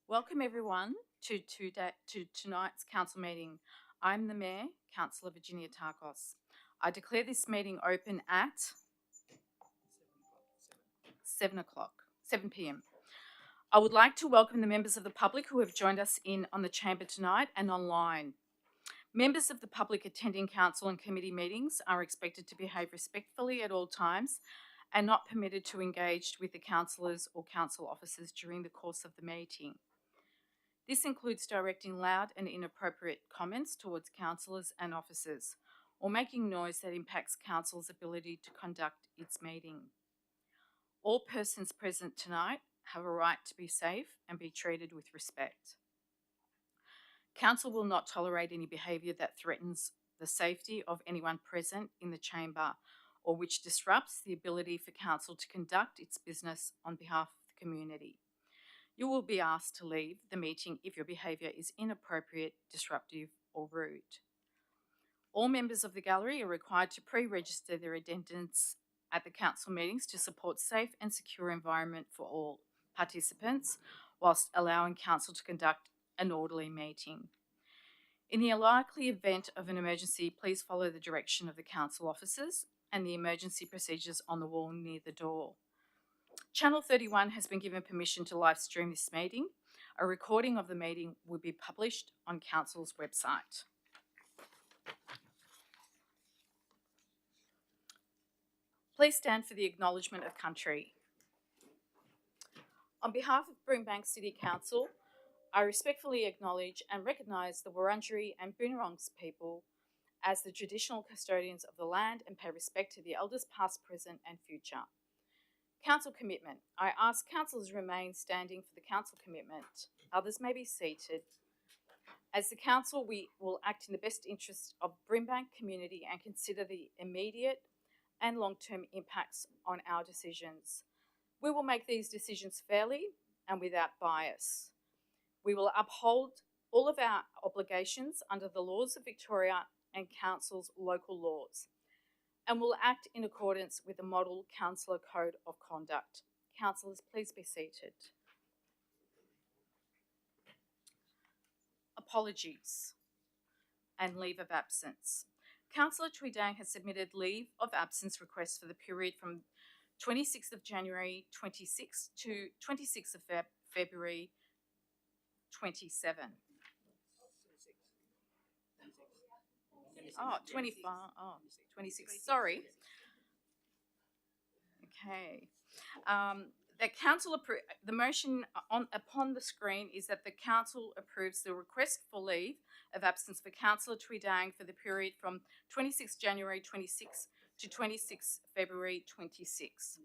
Welcome everyone to tonight's council meeting. I'm the Mayor, Councillor Virginia Tarkos. I declare this meeting open at 7 p.m. I would like to welcome the members of the public who have joined us on the chamber tonight and online. Members of the public attending council and committee meetings are expected to behave respectfully at all times and not permitted to engage with the councillors or council officers during the course of the meeting. This includes directing loud and inappropriate comments towards councillors and officers, or making noise that impacts council's ability to conduct its meeting. All persons present tonight have a right to be safe and be treated with respect. Council will not tolerate any behaviour that threatens the safety of anyone present in the chamber or which disrupts the ability for council to conduct its business on behalf of the community. You will be asked to leave the meeting if your behaviour is inappropriate, disruptive or rude. All members of the gallery are required to pre-register their attendance at the council meetings to support safe and secure environment for all participants, whilst allowing council to conduct an orderly meeting. In the unlikely event of an emergency, please follow the direction of the council officers and the emergency procedures on the wall near the door. Channel 31 has been given permission to live stream this meeting. A recording of the meeting will be published on Council's website. Please stand for the acknowledgement of country. On behalf of Brimbank City Council, I respectfully acknowledge and recognise the Wurundjeri and Boonwurrung people as the traditional custodians of the land and pay respect to the elders past, present and future. Council commitment. I ask councillors remain standing for the council commitment. Others may be seated. As the council, we will act in the best interest of Brimbank community and consider the immediate and long-term impacts on our decisions. We will make these decisions fairly and without bias. We will uphold all of our obligations under the laws of Victoria and council's local laws, and will act in accordance with the Model Councillor Code of Conduct. Councillors, please be seated. Apologies and leave of absence. Councillor Tweedang has submitted leave of absence requests for the period from 26th of January 26 to 26th of February 27. 26, sorry. Okay. The motion upon the screen is that the council approves the request for leave of absence for Councillor Tweedang for the period from 26 January 26 to 26 February 26.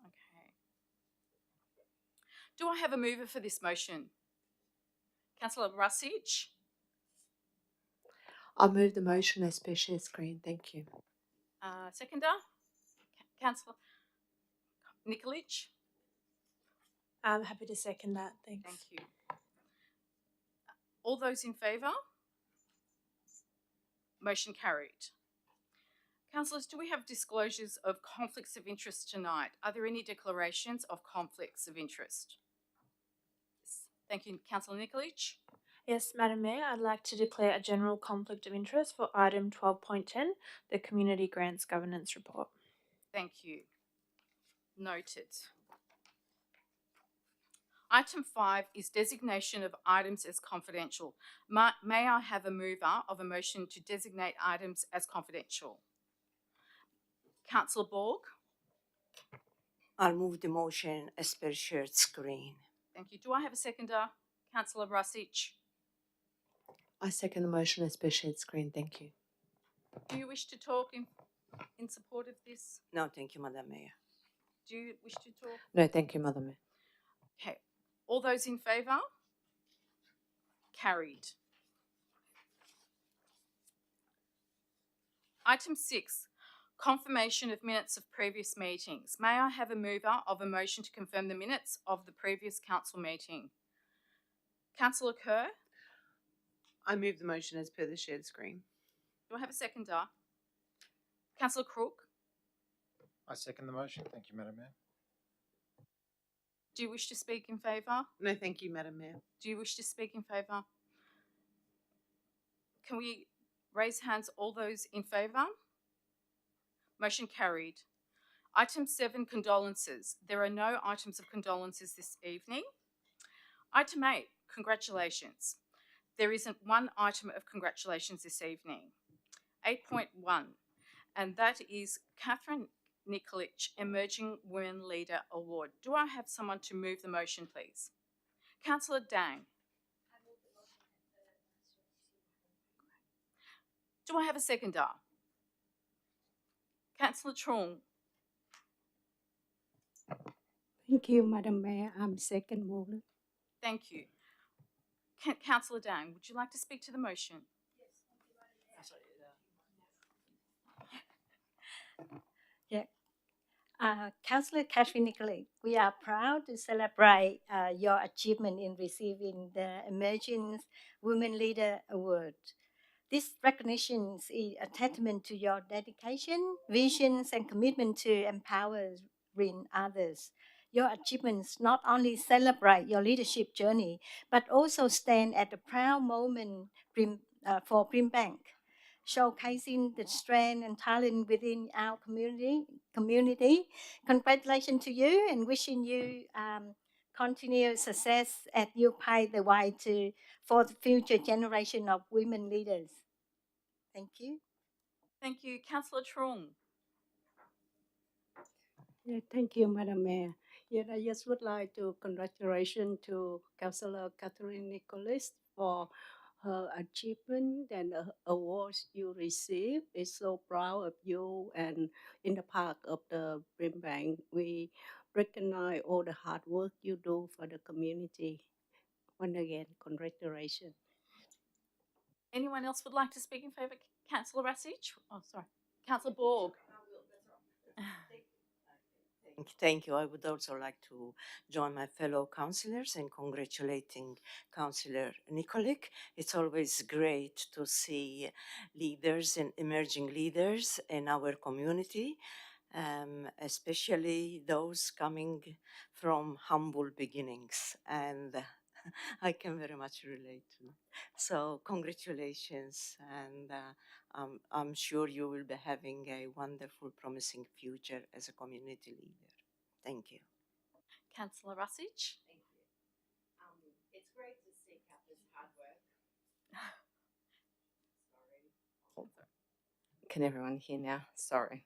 Okay. Do I have a mover for this motion? Councillor Russich? I'll move the motion as per share screen. Thank you. Seconder? Councillor Nikolic? I'm happy to second that. Thanks. Thank you. All those in favour? Motion carried. Councillors, do we have disclosures of conflicts of interest tonight? Are there any declarations of conflicts of interest? Yes. Thank you. Councillor Nikolic? Yes, Madam Mayor, I'd like to declare a general conflict of interest for item 12.10, the Community Grants Governance Report. Thank you. Noted. Item 5 is designation of items as confidential. May I have a mover of a motion to designate items as confidential? Councillor Borg? I'll move the motion as per shared screen. Thank you. Do I have a seconder? Councillor Russich? I second the motion as per shared screen. Thank you. Do you wish to talk in support of this? No, thank you, Madam Mayor. Do you wish to talk? No, thank you, Madam Mayor. Okay. All those in favour? Carried. Item 6, confirmation of minutes of previous meetings. May I have a mover of a motion to confirm the minutes of the previous council meeting? Councillor Kerr? I move the motion as per the shared screen. Do I have a seconder? Councillor Crook? I second the motion. Thank you, Madam Mayor. Do you wish to speak in favour? No, thank you, Madam Mayor. Do you wish to speak in favour? Can we raise hands, all those in favour? Motion carried. Item 7, condolences. There are no items of condolences this evening. Item 8, congratulations. There isn't one item of congratulations this evening. 8.1, and that is Catherine Nikolic Emerging Women Leader Award. Do I have someone to move the motion, please? Councillor Dang. Do I have a seconder? Councillor Trong. Thank you, Madam Mayor. I'm second mover. Thank you. Councillor Dang, would you like to speak to the motion? Councillor Catherine Nicolai, we are proud to celebrate your achievement in receiving the Emerging Women Leader Award. This recognition is a testament to your dedication, visions, and commitment to empowering others. Your achievements not only celebrate your leadership journey, but also stand at a proud moment for Brimbank, showcasing the strength and talent within our community. Congratulations to you and wishing you continued success as you pave the way for the future generation of women leaders. Thank you. Thank you. Councillor Trong. Yeah, thank you, Madam Mayor. Yeah, I just would like to congratulations to Councillor Catherine Nicholas for her achievement and awards you received. It's so proud of you, and in the park of the Brimbank, we recognize all the hard work you do for the community. Once again, congratulations. Anyone else would like to speak in favour? Councillor Rasich? Oh, sorry. Councillor Borg. Thank you. I would also like to join my fellow councillors in congratulating Councillor Nikolic. It's always great to see leaders and emerging leaders in our community, especially those coming from humble beginnings. And I can very much relate to it. So congratulations, and I'm sure you will be having a wonderful, promising future as a community leader. Thank you. Councillor Rasich. Thank you. It's great to see Catherine's hard work. Can everyone hear now? Sorry.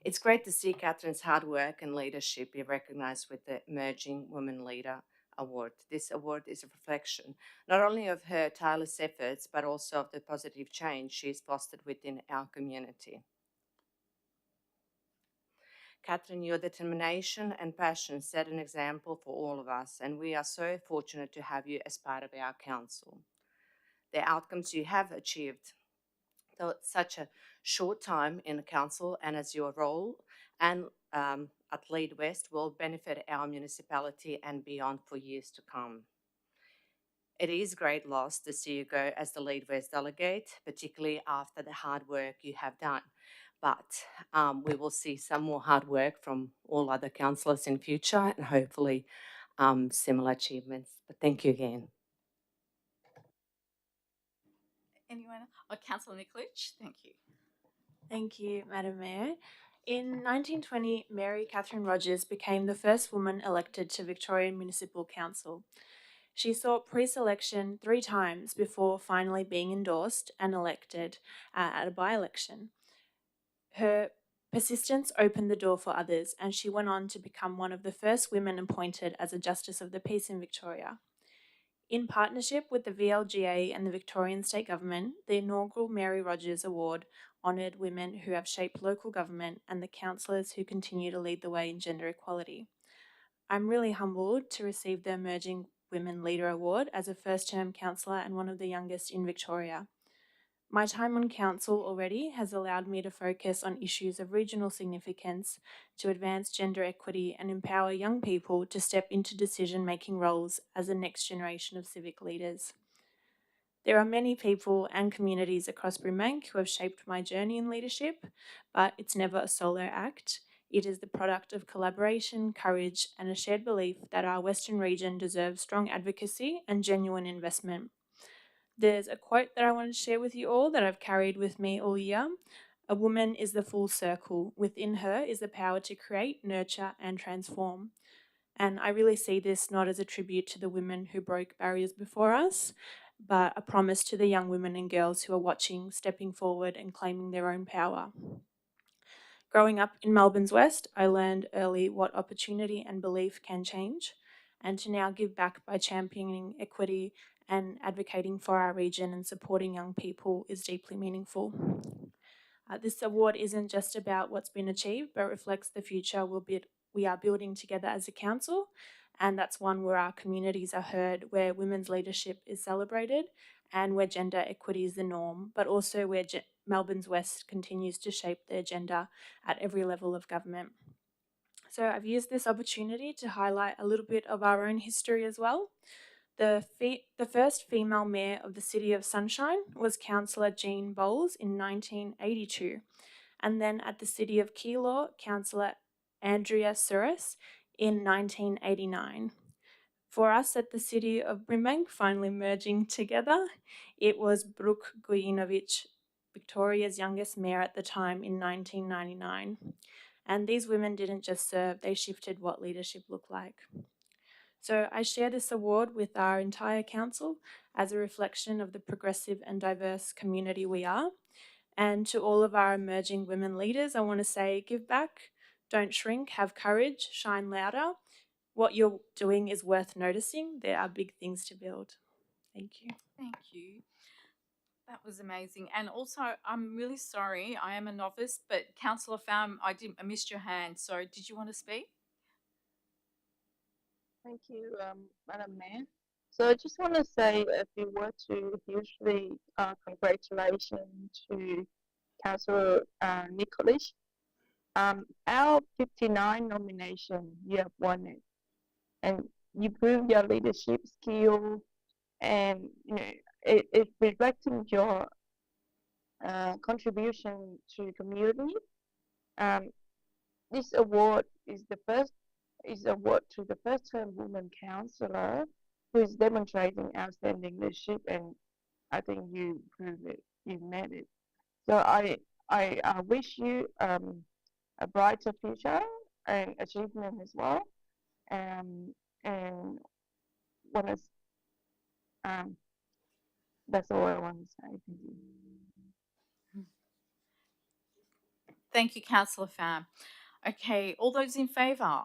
It's great to see Catherine's hard work and leadership be recognised with the Emerging Women Leader Award. This award is a reflection not only of her tireless efforts, but also of the positive change she has fostered within our community. Catherine, your determination and passion set an example for all of us, and we are so fortunate to have you as part of our council. The outcomes you have achieved though such a short time in the council and as your role and at Lead West will benefit our municipality and beyond for years to come. It is great loss to see you go as the Lead West delegate, particularly after the hard work you have done. But we will see some more hard work from all other councillors in future and hopefully similar achievements. But thank you again. Anyone? Oh, Councillor Nikolic. Thank you. Thank you, Madam Mayor. In 1920, Mary Catherine Rogers became the first woman elected to Victorian Municipal Council. She sought pre-selection 3 times before finally being endorsed and elected at a by-election. Her persistence opened the door for others, and she went on to become one of the first women appointed as a Justice of the Peace in Victoria. In partnership with the VLGA and the Victorian State Government, the inaugural Mary Rogers Award honoured women who have shaped local government and the councillors who continue to lead the way in gender equality. I'm really humbled to receive the Emerging Women Leader Award as a first-term councillor and one of the youngest in Victoria. My time on council already has allowed me to focus on issues of regional significance to advance gender equity and empower young people to step into decision-making roles as the next generation of civic leaders. There are many people and communities across Brimbank who have shaped my journey in leadership, but it's never a solo act. It is the product of collaboration, courage, and a shared belief that our Western region deserves strong advocacy and genuine investment. There's a quote that I want to share with you all that I've carried with me all year. A woman is the full circle. Within her is the power to create, nurture, and transform. And I really see this not as a tribute to the women who broke barriers before us, but a promise to the young women and girls who are watching, stepping forward, and claiming their own power. Growing up in Melbourne's West, I learned early what opportunity and belief can change, and to now give back by championing equity and advocating for our region and supporting young people is deeply meaningful. This award isn't just about what's been achieved, but reflects the future we are building together as a council, and that's one where our communities are heard, where women's leadership is celebrated, and where gender equity is the norm, but also where Melbourne's West continues to shape the agenda at every level of government. So I've used this opportunity to highlight a little bit of our own history as well. The first female mayor of the City of Sunshine was Councillor Jean Bowles in 1982, and then at the City of Keilor, Councillor Andrea Suris in 1989. For us at the City of Brimbank, finally merging together, it was Brooke Gojinovic, Victoria's youngest mayor at the time, in 1999. And these women didn't just serve, they shifted what leadership looked like. So I share this award with our entire council as a reflection of the progressive and diverse community we are. And to all of our emerging women leaders, I want to say, give back, don't shrink, have courage, shine louder. What you're doing is worth noticing. There are big things to build. Thank you. Thank you. That was amazing. And also, I'm really sorry, I am a novice, but Councillor Pham, I missed your hand. So, did you want to speak? Thank you, Madam Mayor. So I just want to say a few words to hugely congratulations to Councillor Nicholas. Our 59 nomination, you have won it, and you proved your leadership skill, and it's reflecting your contribution to the community. Um, this award is award to the first term woman councillor who is demonstrating outstanding leadership, and I think you proved it. You made it. So I wish you a brighter future and achievement as well. And want to that's all I want to say. Thank you. Thank you, Councillor Pham. Okay, all those in favour?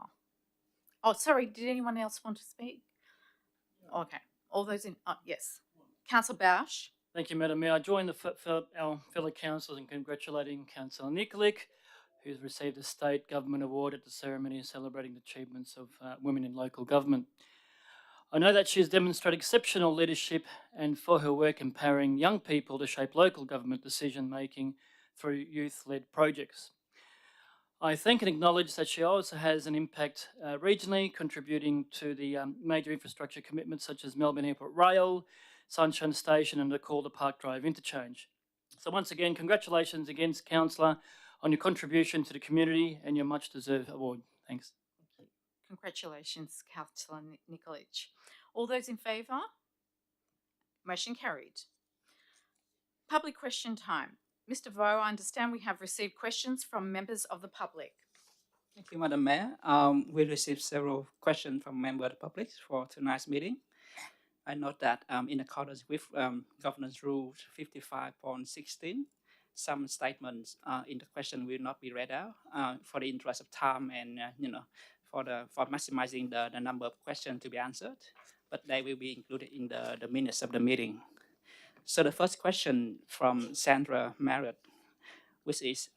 Oh, sorry, did anyone else want to speak? Okay, all those in, yes. Councillor Bausch. Thank you, Madam Mayor. I join our fellow councillors in congratulating Councillor Nikolic, who's received a State Government Award at the ceremony celebrating the achievements of women in local government. I know that she has demonstrated exceptional leadership and for her work empowering young people to shape local government decision-making through youth-led projects. I thank and acknowledge that she also has an impact regionally, contributing to the major infrastructure commitments such as Melbourne Airport Rail, Sunshine Station and the Calder Park Drive interchange. So once again, congratulations again, Councillor, on your contribution to the community and your much-deserved award. Thanks. Congratulations, Councillor Nikolic. All those in favour? Motion carried. Public question time. Mr. Vo, I understand we have received questions from members of the public. Thank you, Madam Mayor. We received several questions from members of the public for tonight's meeting. I note that in accordance with Governance Rule 55.16, some statements in the question will not be read out for the interest of time and for maximizing the number of questions to be answered, but they will be included in the minutes of the meeting. So the first question from Sandra Marriott, which is,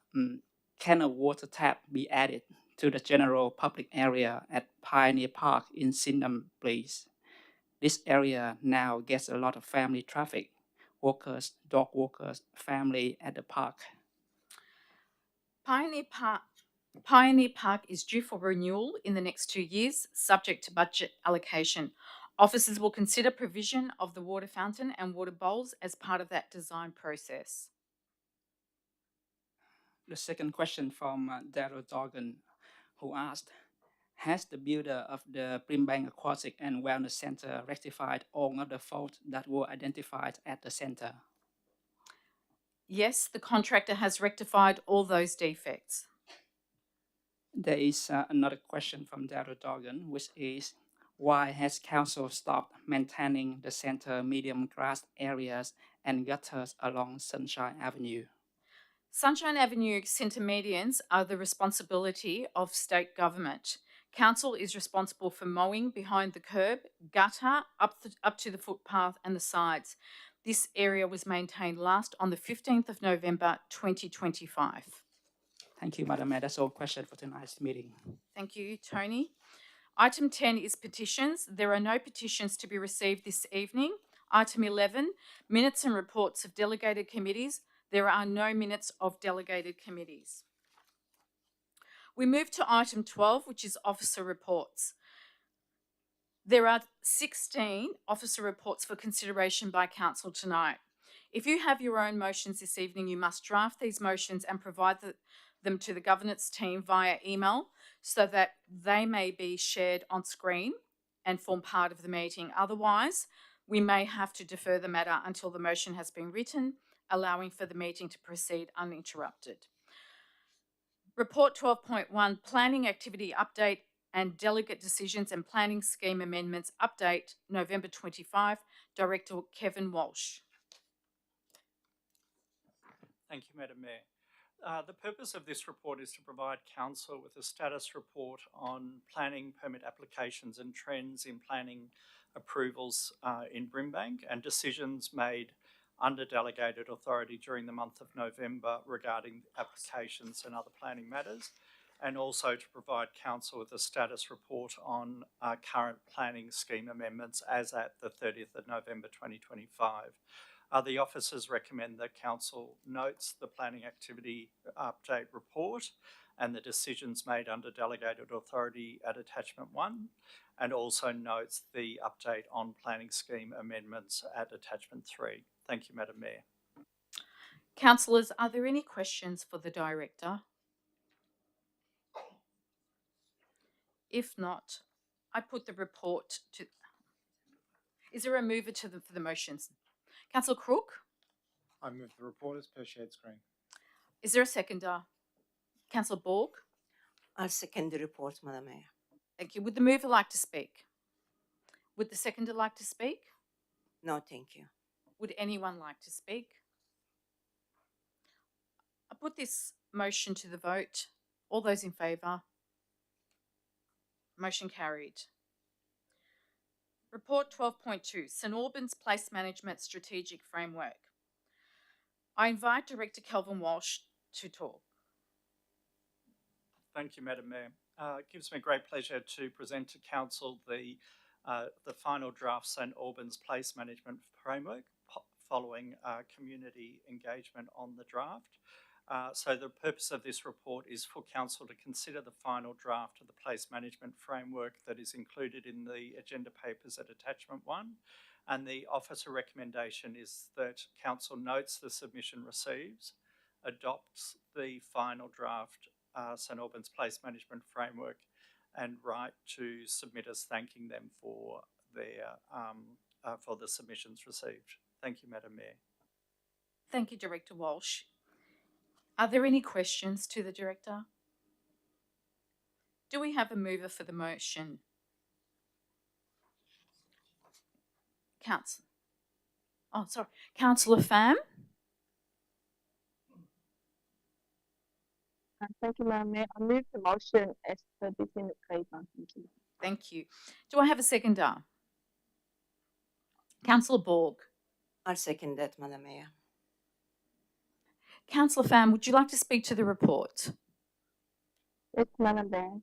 can a water tap be added to the general public area at Pioneer Park in Sydenham, please? This area now gets a lot of family traffic, walkers, dog walkers, family at the park. Pioneer Park is due for renewal in the next 2 years, subject to budget allocation. Officers will consider provision of the water fountain and water bowls as part of that design process. The second question from Daryl Dorgan, who asked, has the builder of the Brimbank Aquatic and Wellness Center rectified all of the faults that were identified at the center? Yes, the contractor has rectified all those defects. There is another question from Daryl Dorgan, which is, why has council stopped maintaining the center medium grass areas and gutters along Sunshine Avenue? Sunshine Avenue centre medians are the responsibility of state government. Council is responsible for mowing behind the curb, gutter, up to the footpath and the sides. This area was maintained last on the 15th of November 2025. Thank you, Madam Mayor. That's all questions for tonight's meeting. Thank you, Tony. Item 10 is petitions. There are no petitions to be received this evening. Item 11, minutes and reports of delegated committees. There are no minutes of delegated committees. We move to item 12, which is officer reports. There are 16 officer reports for consideration by council tonight. If you have your own motions this evening, you must draft these motions and provide them to the governance team via email so that they may be shared on screen and form part of the meeting. Otherwise, we may have to defer the matter until the motion has been written, allowing for the meeting to proceed uninterrupted. Report 12.1, Planning Activity Update and Delegate Decisions and Planning Scheme Amendments Update, November 25, Director Kevin Walsh. Thank you, Madam Mayor. The purpose of this report is to provide Council with a status report on planning permit applications and trends in planning approvals in Brimbank and decisions made under delegated authority during the month of November regarding applications and other planning matters, and also to provide Council with a status report on current planning scheme amendments as at the 30th of November 2025. The officers recommend that Council notes the planning activity update report and the decisions made under delegated authority at attachment 1, and also notes the update on planning scheme amendments at attachment 3. Thank you, Madam Mayor. Councillors, are there any questions for the Director? If not, I put the report to... Is there a mover for the motions? Councillor Crook? I move the report as per shared screen. Is there a seconder? Councillor Borg? I'll second the report, Madam Mayor. Thank you. Would the mover like to speak? Would the seconder like to speak? No, thank you. Would anyone like to speak? I put this motion to the vote. All those in favour? Motion carried. Report 12.2, St Albans Place Management Strategic Framework. I invite Director Kelvin Walsh to talk. Thank you, Madam Mayor. It gives me great pleasure to present to Council the final draft St Albans Place Management Framework following community engagement on the draft. So the purpose of this report is for Council to consider the final draft of the Place Management Framework that is included in the agenda papers at attachment 1. And the officer recommendation is that Council notes the submission receives, adopts the final draft St Albans Place Management Framework, and write to submitters thanking them for their for the submissions received. Thank you, Madam Mayor. Thank you, Director Walsh. Are there any questions to the Director? Do we have a mover for the motion? Councillor Pham? Thank you, Madam Mayor. I move the motion as per this in the paper. Thank you. Thank you. Do I have a seconder? Councillor Borg? I'll second that, Madam Mayor. Councillor Pham, would you like to speak to the report? Yes, Madam Mayor.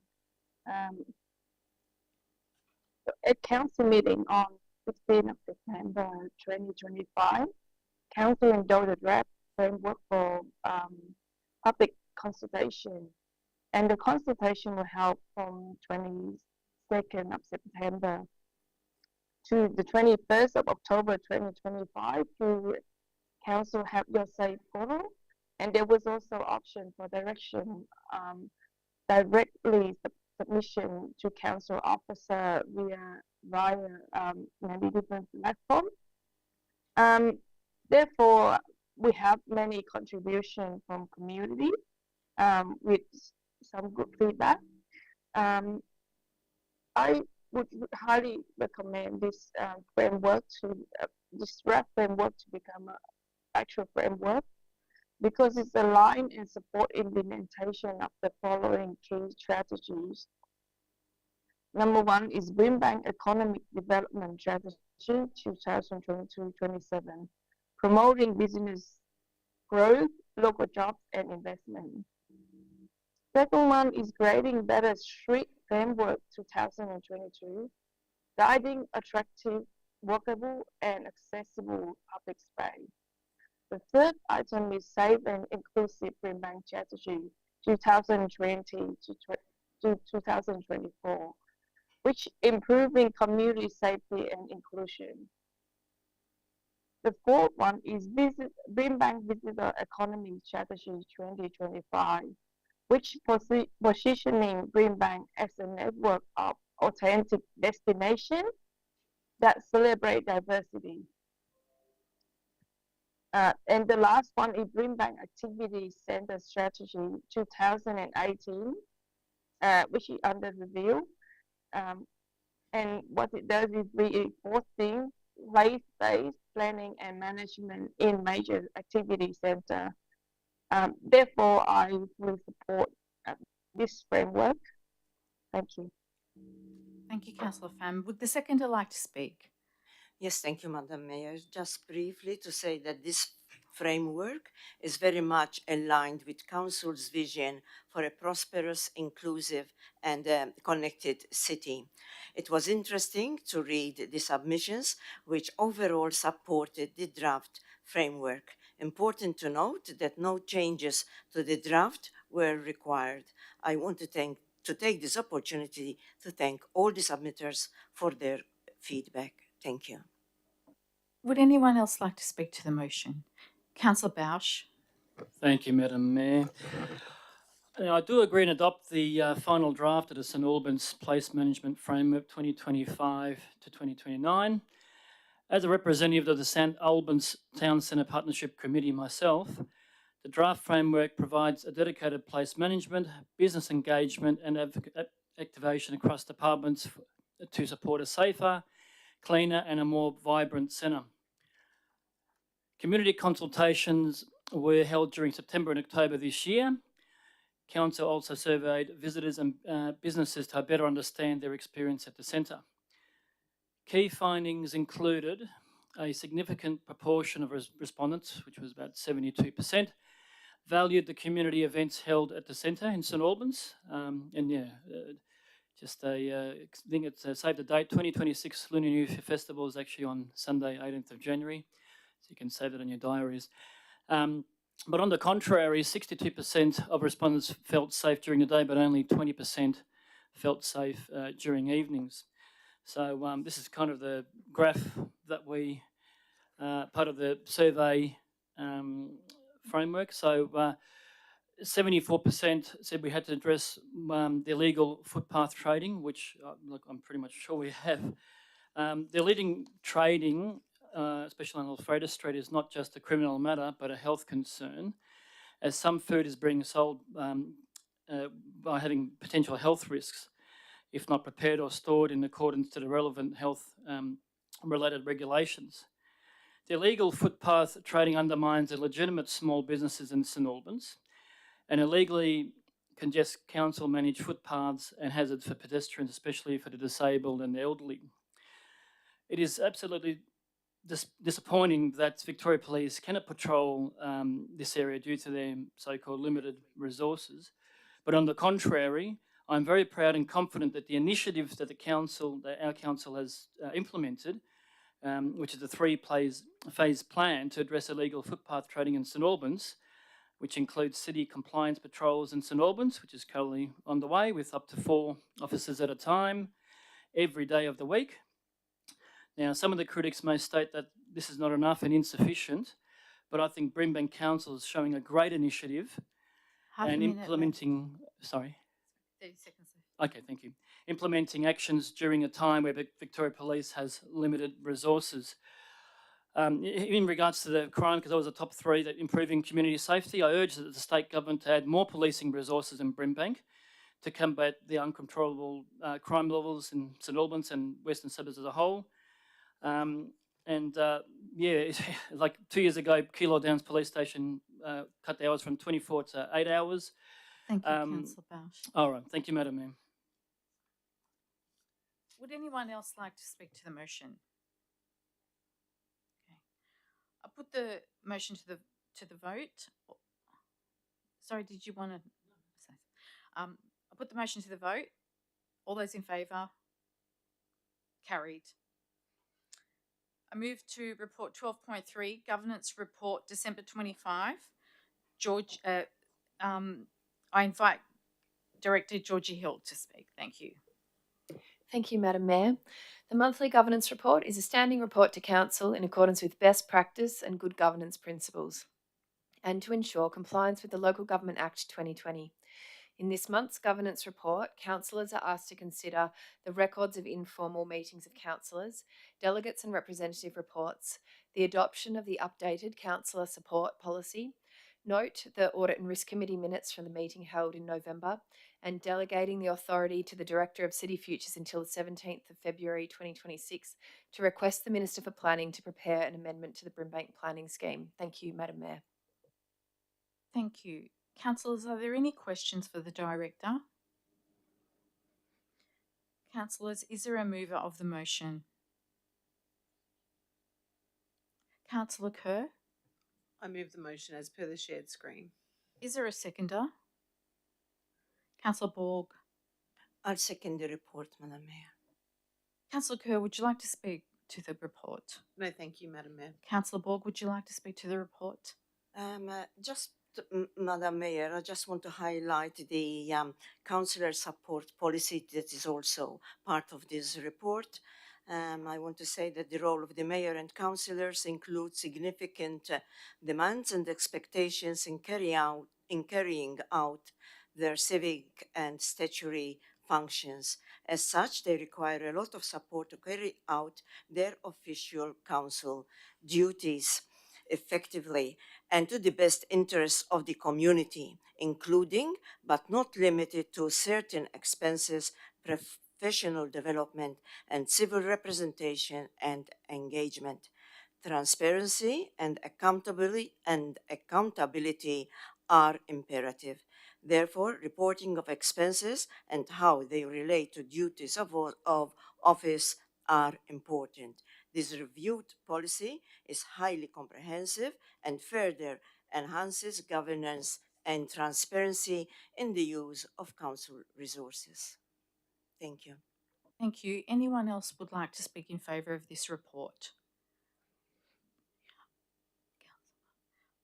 At Council meeting on 16th of September 2025, Council endorsed a draft framework for public consultation, and the consultation will held from 22nd of September to the 21st of October 2025 through Council Have Your Say portal. And there was also option for direction directly submission to council officer via many different platforms. Therefore, we have many contributions from community with some good feedback. I would highly recommend this framework to this draft framework to become an actual framework because it's aligned and support implementation of the following key strategies. Number one is Brimbank Economic Development Strategy 2022-27, promoting business growth, local jobs, and investment. Second one is Creating Better Street Framework 2022, guiding attractive, workable, and accessible public space. The third item is Safe and Inclusive Brimbank Strategy 2020 to 2024, which improving community safety and inclusion. The fourth one is Brimbank Visitor Economy Strategy 2025, which positioning Brimbank as a network of authentic destinations that celebrate diversity. And the last one is Brimbank Activity Center Strategy 2018, which is under review. And what it does is reinforcing place-based planning and management in major activity center. Therefore, I will support this framework. Thank you. Thank you, Councillor Pham. Would the seconder like to speak? Yes, thank you, Madam Mayor. Just briefly to say that this framework is very much aligned with Council's vision for a prosperous, inclusive, and connected city. It was interesting to read the submissions, which overall supported the draft framework. Important to note that no changes to the draft were required. I want to take this opportunity to thank all the submitters for their feedback. Thank you. Would anyone else like to speak to the motion? Councillor Bausch. Thank you, Madam Mayor. I do agree and adopt the final draft of the St Albans Place Management Framework 2025 to 2029. As a representative of the St Albans Town Centre Partnership Committee myself, the draft framework provides a dedicated place management, business engagement and activation across departments to support a safer, cleaner and a more vibrant centre. Community consultations were held during September and October this year. Council also surveyed visitors and businesses to better understand their experience at the centre. Key findings included a significant proportion of respondents, which was about 72%, valued the community events held at the centre in St Albans. I think it's save the date, 2026 Lunar New Year Festival is actually on Sunday, 18th of January. So you can save it in your diaries. But on the contrary, 62% of respondents felt safe during the day, but only 20% felt safe during evenings. So this is kind of the graph that we, part of the survey framework. So 74% said we had to address the illegal footpath trading, which look, I'm pretty much sure we have. The illegal trading, especially on Alfreda Street, is not just a criminal matter, but a health concern, as some food is being sold by having potential health risks if not prepared or stored in accordance to the relevant health related regulations. The illegal footpath trading undermines the legitimate small businesses in St Albans and illegally congests council managed footpaths and hazards for pedestrians, especially for the disabled and the elderly. It is absolutely disappointing that Victoria Police cannot patrol this area due to their so-called limited resources. But on the contrary, I'm very proud and confident that the initiatives that our council has implemented, which is a three-phase plan to address illegal footpath trading in St Albans, which includes city compliance patrols in St Albans, which is currently on the way with up to 4 officers at a time every day of the week. Now, some of the critics may state that this is not enough and insufficient, but I think Brimbank Council is showing a great initiative Half a and minute left. implementing, sorry. 30 seconds left. Okay, thank you. Implementing actions during a time where Victoria Police has limited resources. In regards to the crime, because that was the top three, that improving community safety, I urge that the state government to add more policing resources in Brimbank to combat the uncontrollable crime levels in St Albans and Western Suburbs as a whole. Yeah, like 2 years ago, Kilo Downs Police Station cut the hours from 24 to 8 hours. Thank you, Councillor Bausch. All right, thank you, Madam Mayor. Would anyone else like to speak to the motion? Okay. I'll put the motion to the vote. Sorry, did you want to say? I'll put the motion to the vote. All those in favour? Carried. I move to report 12.3, Governance Report, December 25. I invite Director Georgie Hill to speak. Thank you. Thank you, Madam Mayor. The monthly governance report is a standing report to Council in accordance with best practice and good governance principles, and to ensure compliance with the Local Government Act 2020. In this month's governance report, councillors are asked to consider the records of informal meetings of councillors, delegates and representative reports, the adoption of the updated councillor support policy, note the Audit and Risk Committee minutes from the meeting held in November, and delegating the authority to the Director of City Futures until the 17th of February 2026 to request the Minister for Planning to prepare an amendment to the Brimbank Planning Scheme. Thank you, Madam Mayor. Thank you. Councillors, are there any questions for the Director? Councillors, is there a mover of the motion? Councillor Kerr? I move the motion as per the shared screen. Is there a seconder? Councillor Borg? I'll second the report, Madam Mayor. Councillor Kerr, would you like to speak to the report? No, thank you, Madam Mayor. Councillor Borg, would you like to speak to the report? Madam Mayor, I just want to highlight the councillor support policy that is also part of this report. I want to say that the role of the mayor and councillors includes significant demands and expectations in carrying out their civic and statutory functions. As such, they require a lot of support to carry out their official council duties effectively and to the best interests of the community, including but not limited to certain expenses, professional development, and civil representation and engagement. Transparency and accountability are imperative. Therefore, reporting of expenses and how they relate to duties of office are important. This reviewed policy is highly comprehensive and further enhances governance and transparency in the use of council resources. Thank you. Thank you. Anyone else would like to speak in favour of this report?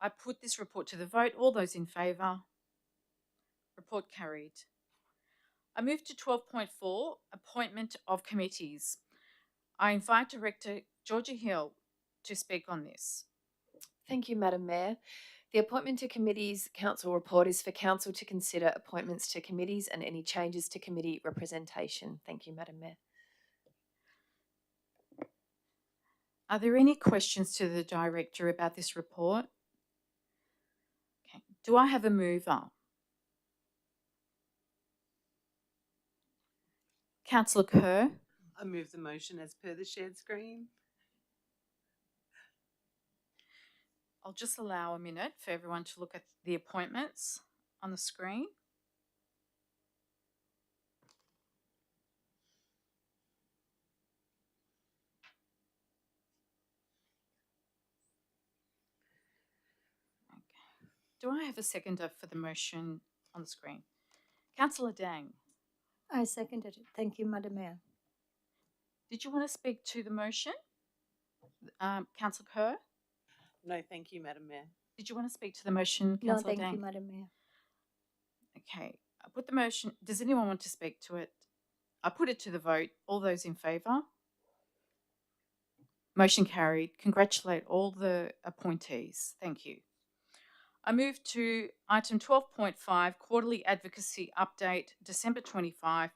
I put this report to the vote. All those in favour? Report carried. I move to 12.4, appointment of committees. I invite Director Georgia Hill to speak on this. Thank you, Madam Mayor. The appointment to committees council report is for council to consider appointments to committees and any changes to committee representation. Thank you, Madam Mayor. Are there any questions to the Director about this report? Okay. Do I have a mover? Councillor Kerr? I move the motion as per the shared screen. I'll just allow a minute for everyone to look at the appointments on the screen. Okay. Do I have a seconder for the motion on the screen? Councillor Dang. I seconded it. Thank you, Madam Mayor. Did you want to speak to the motion? Councillor Kerr? No, thank you, Madam Mayor. Did you want to speak to the motion, No, Councillor thank Dang? you, Madam Mayor. Okay, I put the motion. Does anyone want to speak to it? I put it to the vote. All those in favour? Motion carried. Congratulate all the appointees. Thank you. I move to item 12.5, Quarterly Advocacy Update, December 25.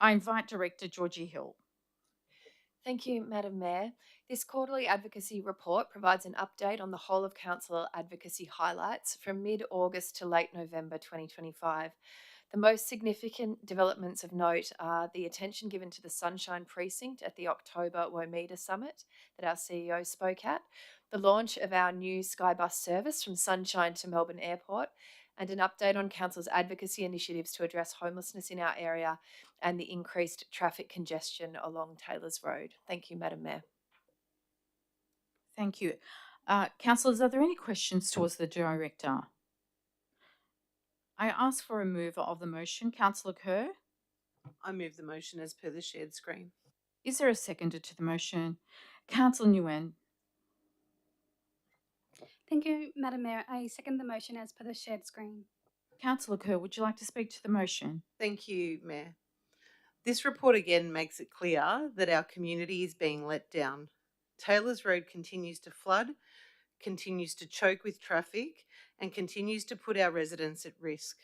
I invite Director Georgie Hill. Thank you, Madam Mayor. This quarterly advocacy report provides an update on the whole of council advocacy highlights from mid-August to late November 2025. The most significant developments of note are the attention given to the Sunshine Precinct at the October WOMEDA Summit that our CEO spoke at, the launch of our new Skybus service from Sunshine to Melbourne Airport, and an update on council's advocacy initiatives to address homelessness in our area and the increased traffic congestion along Taylors Road. Thank you, Madam Mayor. Thank you. Councillors, are there any questions towards the Director? I ask for a mover of the motion. Councillor Kerr. I move the motion as per the shared screen. Is there a seconder to the motion? Councillor Nguyen. Thank you, Madam Mayor. I second the motion as per the shared screen. Councillor Kerr, would you like to speak to the motion? Thank you, Mayor. This report again makes it clear that our community is being let down. Taylors Road continues to flood, continues to choke with traffic, and continues to put our residents at risk.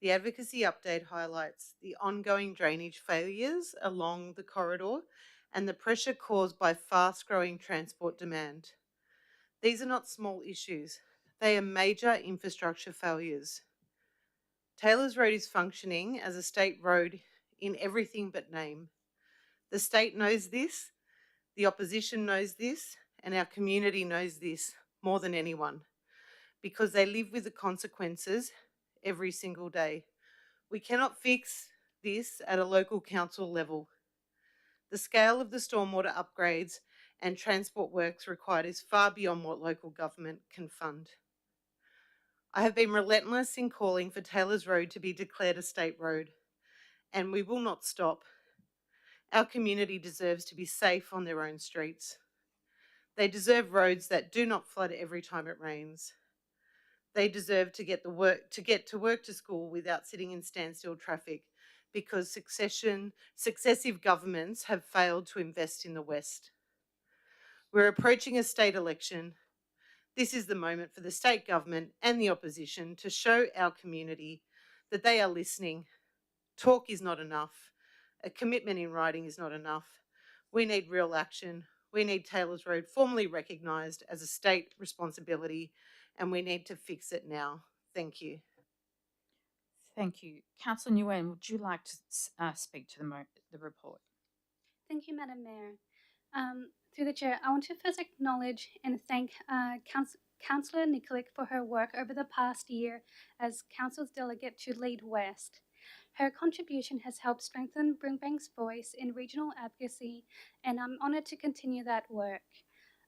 The advocacy update highlights the ongoing drainage failures along the corridor and the pressure caused by fast-growing transport demand. These are not small issues. They are major infrastructure failures. Taylors Road is functioning as a state road in everything but name. The state knows this, the opposition knows this, and our community knows this more than anyone, because they live with the consequences every single day. We cannot fix this at a local council level. The scale of the stormwater upgrades and transport works required is far beyond what local government can fund. I have been relentless in calling for Taylors Road to be declared a state road, and we will not stop. Our community deserves to be safe on their own streets. They deserve roads that do not flood every time it rains. They deserve to get to work to school without sitting in standstill traffic, because successive governments have failed to invest in the West. We're approaching a state election. This is the moment for the state government and the opposition to show our community that they are listening. Talk is not enough. A commitment in writing is not enough. We need real action. We need Taylors Road formally recognised as a state responsibility, and we need to fix it now. Thank you. Thank you. Councillor Nguyen, would you like to speak to the report? Thank you, Madam Mayor. Through the chair, I want to first acknowledge and thank Councillor Nikolic for her work over the past year as Council's delegate to Lead West. Her contribution has helped strengthen Brimbank's voice in regional advocacy, and I'm honoured to continue that work.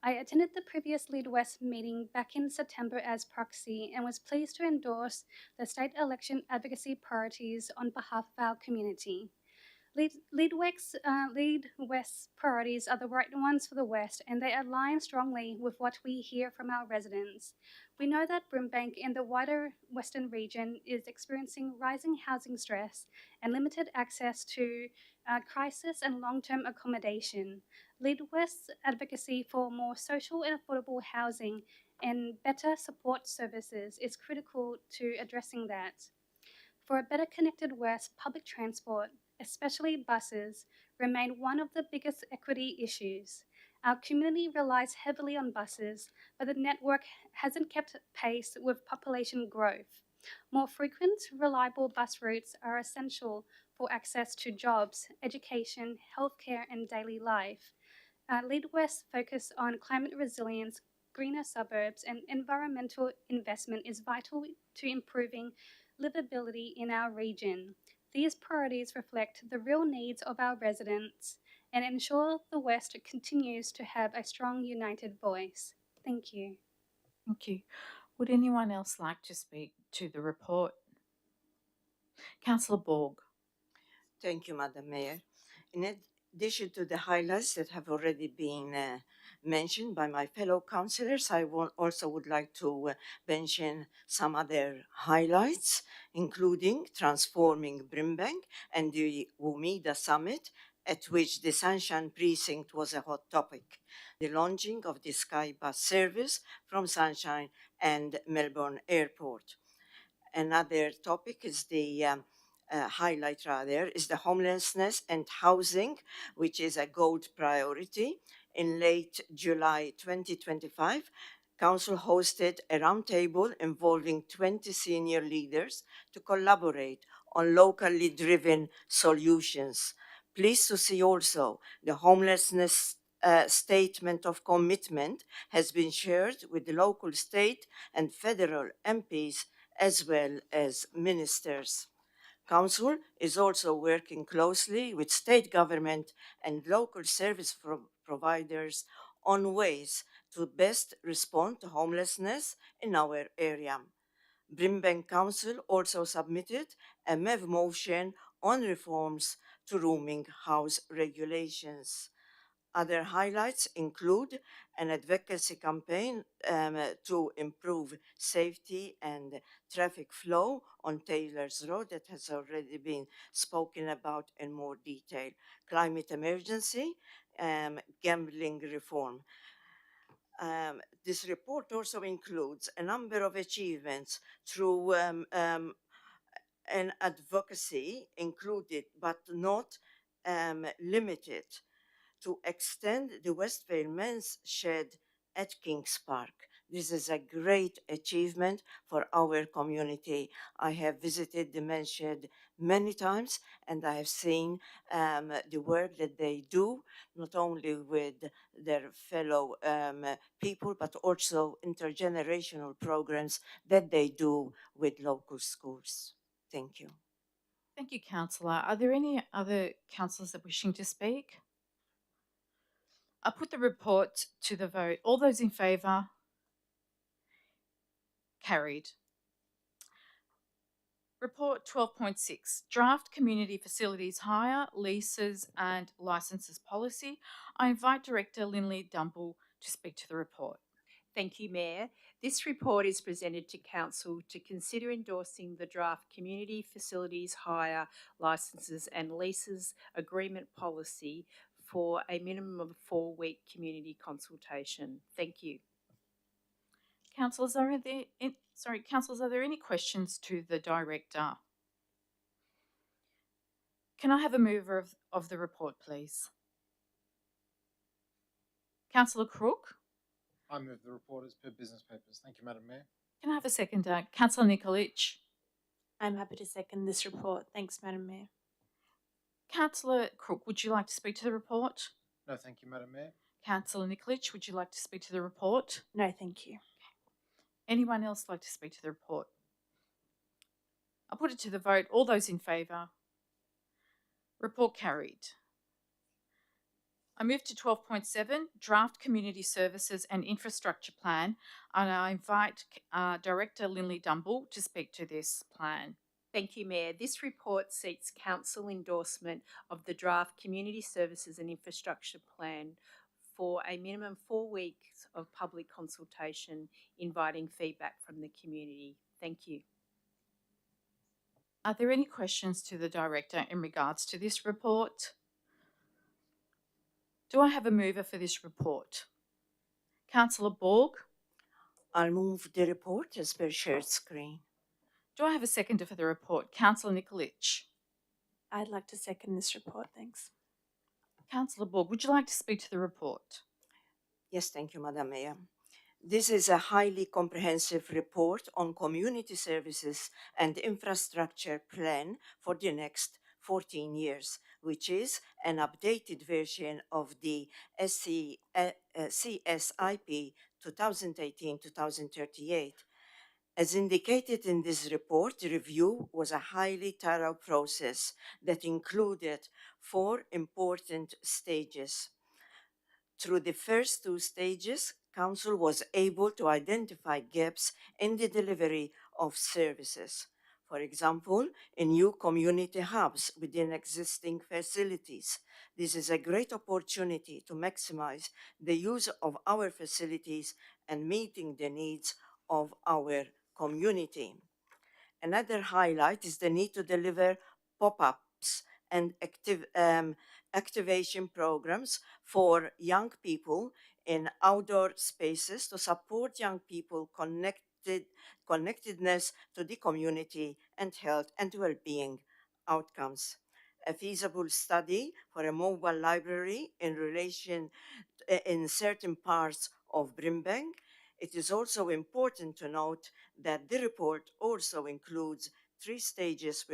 I attended the previous Lead West meeting back in September as proxy and was pleased to endorse the state election advocacy priorities on behalf of our community. Lead West's priorities are the right ones for the West, and they align strongly with what we hear from our residents. We know that Brimbank and the wider Western region is experiencing rising housing stress and limited access to crisis and long-term accommodation. Lead West's advocacy for more social and affordable housing and better support services is critical to addressing that. For a better connected West, public transport, especially buses, remain one of the biggest equity issues. Our community relies heavily on buses, but the network hasn't kept pace with population growth. More frequent, reliable bus routes are essential for access to jobs, education, healthcare, and daily life. Lead West's focus on climate resilience, greener suburbs, and environmental investment is vital to improving livability in our region. These priorities reflect the real needs of our residents and ensure the West continues to have a strong, united voice. Thank you. Thank you. Would anyone else like to speak to the report? Councillor Borg. Thank you, Madam Mayor. In addition to the highlights that have already been mentioned by my fellow councillors, I also would like to mention some other highlights, including transforming Brimbank and the WOMEDA Summit, at which the Sunshine Precinct was a hot topic. The launching of the Sky Bus service from Sunshine and Melbourne Airport. Another topic is the highlight rather is the homelessness and housing, which is a gold priority. In late July 2025, Council hosted a roundtable involving 20 senior leaders to collaborate on locally driven solutions. Pleased to see also the homelessness statement of commitment has been shared with the local, state, and federal MPs as well as ministers. Council is also working closely with state government and local service providers on ways to best respond to homelessness in our area. Brimbank Council also submitted a MEV motion on reforms to rooming house regulations. Other highlights include an advocacy campaign to improve safety and traffic flow on Taylor's Road that has already been spoken about in more detail, climate emergency, gambling reform. This report also includes a number of achievements through an advocacy included but not limited to extend the Westvale Men's Shed at Kings Park. This is a great achievement for our community. I have visited the men's shed many times and I have seen the work that they do, not only with their fellow people, but also intergenerational programs that they do with local schools. Thank you. Thank you, Councillor. Are there any other councillors that wishing to speak? I put the report to the vote. All those in favour? Carried. Report 12.6, Draft Community Facilities Hire, Leases and Licenses Policy. I invite Director Linley Dumble to speak to the report. Thank you, Mayor. This report is presented to Council to consider endorsing the draft Community Facilities Hire, Licenses and Leases Agreement Policy for a minimum of 4-week community consultation. Thank you. Councillors, are there any questions to the Director? Can I have a mover of the report, please? Councillor Crook? I move the report as per business papers. Thank you, Madam Mayor. Can I have a seconder? Councillor Nikolic? I'm happy to second this report. Thanks, Madam Mayor. Councillor Crook, would you like to speak to the report? No, thank you, Madam Mayor. Councillor Nikolic, would you like to speak to the report? No, thank you. Anyone else like to speak to the report? I'll put it to the vote. All those in favour? Report carried. I move to 12.7, Draft Community Services and Infrastructure Plan, and I invite Director Linley Dumble to speak to this plan. Thank you, Mayor. This report seeks Council endorsement of the draft Community Services and Infrastructure Plan for a minimum 4 weeks of public consultation, inviting feedback from the community. Thank you. Are there any questions to the Director in regards to this report? Do I have a mover for this report? Councillor Borg? I'll move the report as per shared screen. Do I have a seconder for the report? Councillor Nikolic? I'd like to second this report. Thanks. Councillor Borg, would you like to speak to the report? Yes, thank you, Madam Mayor. This is a highly comprehensive report on community services and infrastructure plan for the next 14 years, which is an updated version of the CSIP 2018-2038. As indicated in this report, the review was a highly thorough process that included 4 important stages. Through the first 2 stages, Council was able to identify gaps in the delivery of services. For example, in new community hubs within existing facilities. This is a great opportunity to maximize the use of our facilities and meeting the needs of our community. Another highlight is the need to deliver pop-ups and activation programs for young people in outdoor spaces to support young people connectedness to the community and health and well-being outcomes. A feasible study for a mobile library in certain parts of Brimbank. It is also important to note that the report also includes 3 stages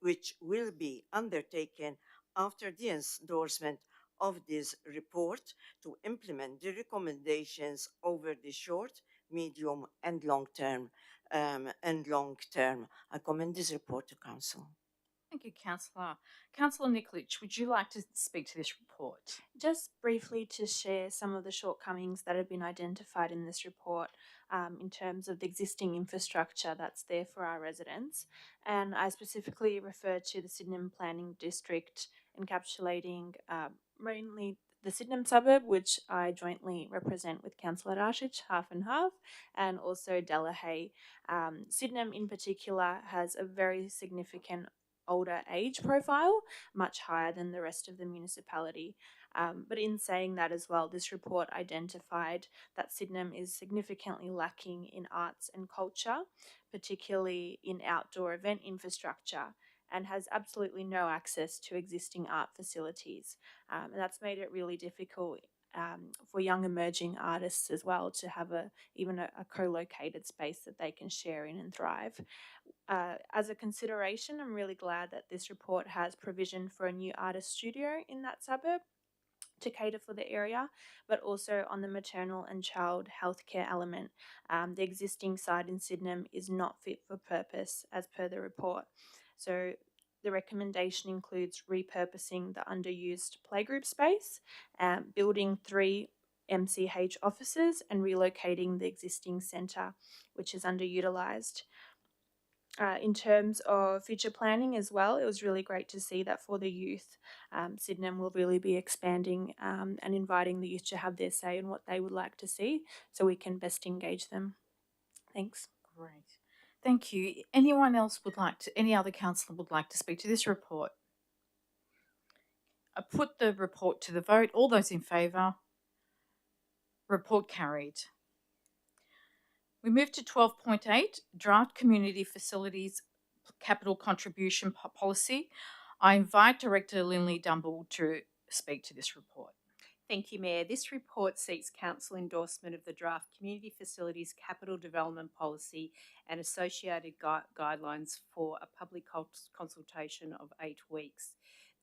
which will be undertaken after the endorsement of this report to implement the recommendations over the short, medium, and long term. I commend this report to Council. Thank you, Councillor. Councillor Nikolic, would you like to speak to this report? Just briefly to share some of the shortcomings that have been identified in this report in terms of the existing infrastructure that's there for our residents. And I specifically refer to the Sydenham Planning District, encapsulating mainly the Sydenham suburb, which I jointly represent with Councillor Rashid, half and half, and also Delahaye. Sydenham in particular has a very significant older age profile, much higher than the rest of the municipality. But in saying that as well, this report identified that Sydenham is significantly lacking in arts and culture, particularly in outdoor event infrastructure, and has absolutely no access to existing art facilities. And that's made it really difficult for young emerging artists as well to have even a co-located space that they can share in and thrive. As a consideration, I'm really glad that this report has provision for a new artist studio in that suburb to cater for the area, but also on the maternal and child healthcare element. The existing site in Sydenham is not fit for purpose as per the report. So the recommendation includes repurposing the underused playgroup space, building 3 MCH offices, and relocating the existing centre, which is underutilised. In terms of future planning as well, it was really great to see that for the youth, Sydenham will really be expanding and inviting the youth to have their say in what they would like to see so we can best engage them. Thanks. Great. Thank you. Any other councillor would like to speak to this report? I put the report to the vote. All those in favour? Report carried. We move to 12.8, Draft Community Facilities Capital Contribution Policy. I invite Director Lindley Dumble to speak to this report. Thank you, Mayor. This report seeks council endorsement of the draft Community Facilities Capital Development Policy and associated guidelines for a public consultation of 8 weeks.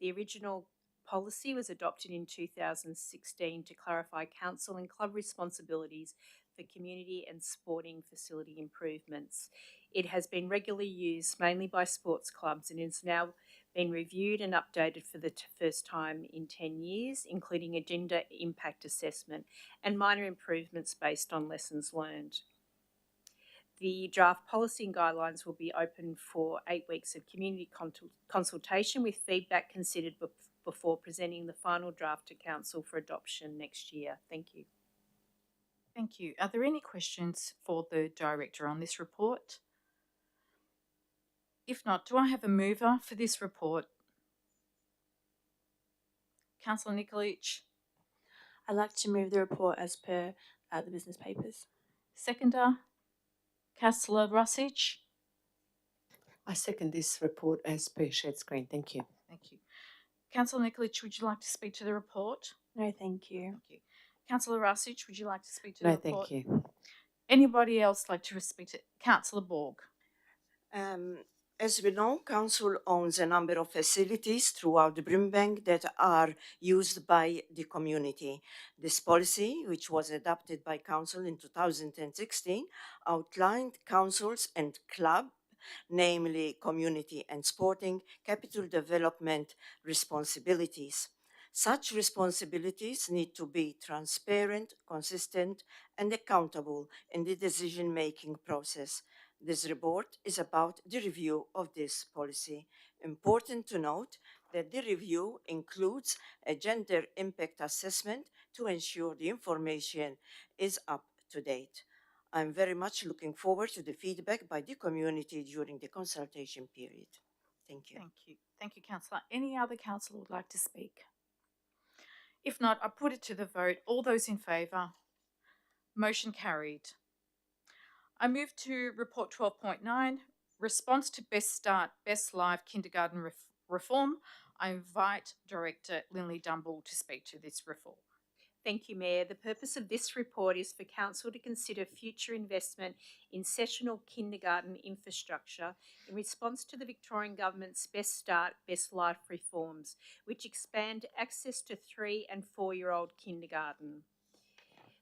The original policy was adopted in 2016 to clarify council and club responsibilities for community and sporting facility improvements. It has been regularly used mainly by sports clubs and is now been reviewed and updated for the first time in 10 years, including a gender impact assessment and minor improvements based on lessons learned. The draft policy and guidelines will be open for 8 weeks of community consultation with feedback considered before presenting the final draft to council for adoption next year. Thank you. Thank you. Are there any questions for the Director on this report? If not, do I have a mover for this report? Councillor Nikolic. I'd like to move the report as per the business papers. Seconder, Councillor Rosich. I second this report as per shared screen. Thank you. Thank you. Councillor Nikolic, would you like to speak to the report? No, thank you. Thank you. Councillor Rosich, would you like to speak to No, the report? thank you. Anybody else like to speak to Councillor Borg? As we know, Council owns a number of facilities throughout the Brimbank that are used by the community. This policy, which was adopted by Council in 2016, outlined councils and club, namely community and sporting, capital development responsibilities. Such responsibilities need to be transparent, consistent, and accountable in the decision-making process. This report is about the review of this policy. Important to note that the review includes a gender impact assessment to ensure the information is up to date. I'm very much looking forward to the feedback by the community during the consultation period. Thank you. Thank you. Thank you, Councillor. Any other councillor would like to speak? If not, I put it to the vote. All those in favour? Motion carried. I move to report 12.9, response to Best Start, Best Live Kindergarten Reform. I invite Director Linley Dumble to speak to this reform. Thank you, Mayor. The purpose of this report is for Council to consider future investment in sessional kindergarten infrastructure in response to the Victorian Government's Best Start, Best Life reforms, which expand access to 3 and 4-year-old kindergarten.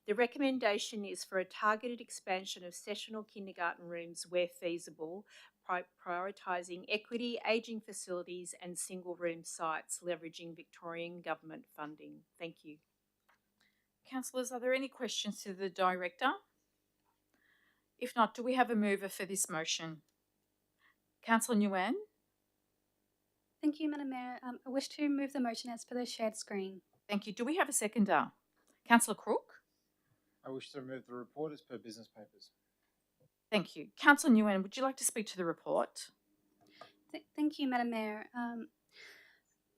The recommendation is for a targeted expansion of sessional kindergarten rooms where feasible, prioritising equity, ageing facilities and single room sites, leveraging Victorian Government funding. Thank you. Councillors, are there any questions to the Director? If not, do we have a mover for this motion? Councillor Nguyen? Thank you, Madam Mayor. I wish to move the motion as per the shared screen. Thank you. Do we have a seconder? Councillor Crook? I wish to remove the report as per business papers. Thank you. Councillor Nguyen, would you like to speak to the report? Thank you, Madam Mayor.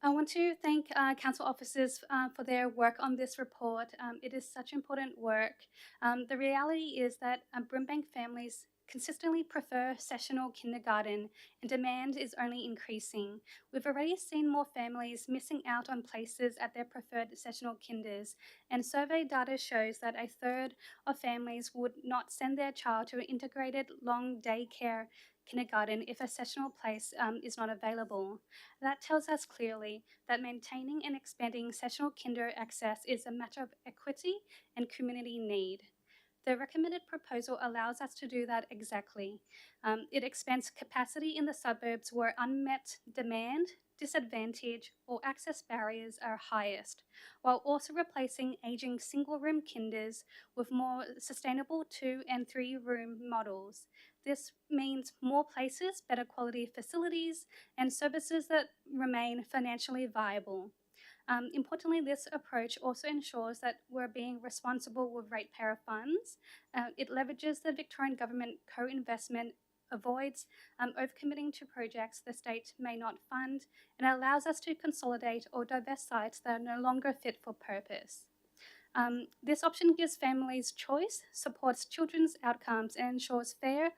I want to thank council officers for their work on this report. It is such important work. The reality is that Brimbank families consistently prefer sessional kindergarten and demand is only increasing. We've already seen more families missing out on places at their preferred sessional kinders, and survey data shows that a third of families would not send their child to an integrated long daycare kindergarten if a sessional place is not available. That tells us clearly that maintaining and expanding sessional kinder access is a matter of equity and community need. The recommended proposal allows us to do that exactly. It expands capacity in the suburbs where unmet demand, disadvantage, or access barriers are highest, while also replacing aging single-room kinders with more sustainable 2 and 3 room models. This means more places, better quality facilities, and services that remain financially viable. Importantly, this approach also ensures that we're being responsible with ratepayer funds. It leverages the Victorian Government co-investment, avoids overcommitting to projects the state may not fund, and allows us to consolidate or divest sites that are no longer fit for purpose. This option gives families choice, supports children's outcomes, and ensures fair,